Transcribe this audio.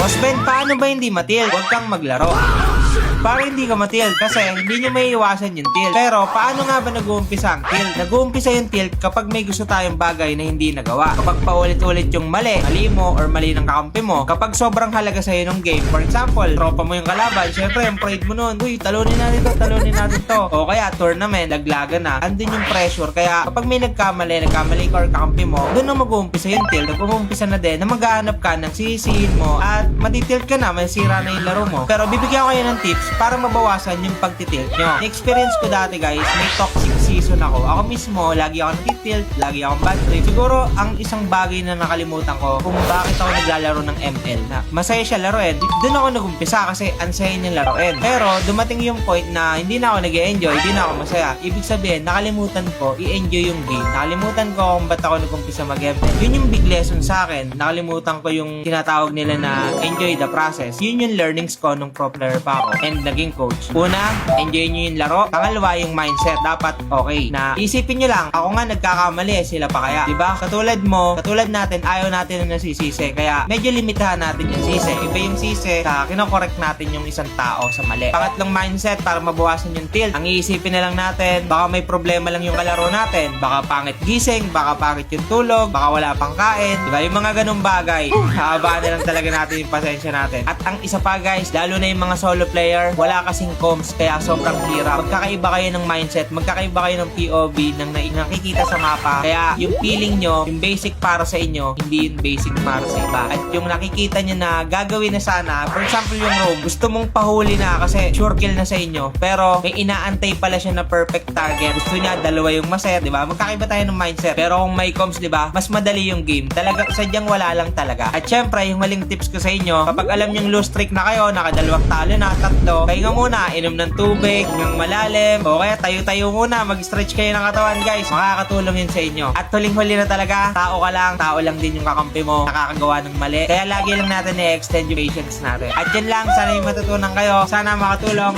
Boss Ben, paano ba hindi matilt? Huwag kang maglaro. Para hindi ka matilt kasi hindi nyo may iwasan yung tilt. Pero paano nga ba nag-uumpisa ang tilt? Nag-uumpisa yung tilt kapag may gusto tayong bagay na hindi nagawa. Kapag paulit-ulit yung mali mo or mali ng kakampi mo. Kapag sobrang halaga sa'yo ng game. For example, tropa mo yung kalaban. Syempre, yung pride mo nun. Uy, talunin natin to. O kaya, tournament, laglagan na. Andun yung pressure. Kaya kapag may nagkamali ka or kakampi mo, doon na mag-uumpisa yung tilt. Nag-uumpisa na din na maghahanap ka ng sisihin mo at matitilt ka na, masira na yung laro mo. Pero bibigyan ko kayo ng tips para mabawasan yung pagtitilt nyo. Na-experience ko dati guys, may toxic season ako. Ako mismo, lagi ako natitilt, lagi akong bad trip. Siguro, ang isang bagay na nakalimutan ko kung bakit ako naglalaro ng ML na masaya siya laruin. Doon ako nag-umpisa kasi ansaya niyang laruin. Pero, dumating yung point na hindi na ako nag-enjoy, hindi na ako masaya. Ibig sabihin, nakalimutan ko i-enjoy yung game. Nakalimutan ko kung ba't ako nag-umpisa mag-ML. Yun yung big lesson sa akin. Nakalimutan ko yung tinatawag nila na enjoy the process. Yun yung learnings ko nung pro player pa ako. And naging coach. Una, enjoy nyo yung laro. Pangalawa, yung mindset. Dapat okay. Na isipin nyo lang, ako nga nagkakamali, sila pa kaya. Diba? Katulad mo, katulad natin, ayaw natin na nasisisi. Kaya medyo limitahan natin yung sisi. Iba yung sisi sa kinokorek natin yung isang tao sa mali. Pangatlong mindset, para mabawasan yung tilt. Ang iisipin na lang natin, baka may problema lang yung kalaro natin. Baka pangit gising, baka pangit yung tulog, baka wala pang kain. Diba? Yung mga ganung bagay, haabaan na lang talaga natin yung pasensya natin. At ang isa pa guys, lalo na yung mga solo player, wala kasing comms, kaya sobrang hirap. Magkakaiba kayo ng mindset, magkakaiba kayo ng POV ng nakikita sa mapa. Kaya yung feeling nyo, yung basic para sa inyo, hindi yung basic para sa iba. At yung nakikita nyo na gagawin na sana, for example yung roam, gusto mong pahuli na kasi sure kill na sa inyo, pero may inaantay pala siya na perfect target. Gusto niya dalawa yung maset, di ba? Magkakaiba tayo ng mindset. Pero kung may comms, di ba? Mas madali yung game. Talaga, sadyang wala lang talaga. At syempre, yung maling tips ko sa inyo, kapag alam nyong low streak na kayo, nakadalawang talo na, tatlo, pahinga muna, inom ng tubig, ng malalim, o kaya tayo-tayo muna, mag-stretch kayo ng katawan guys, makakatulong yun sa inyo. At huling-huli na talaga, tao lang din yung kakampi mo, nakakagawa ng mali. Kaya lagi lang natin i-extend yung patience natin. At dyan lang, sana yung matutunan kayo, sana makatulong.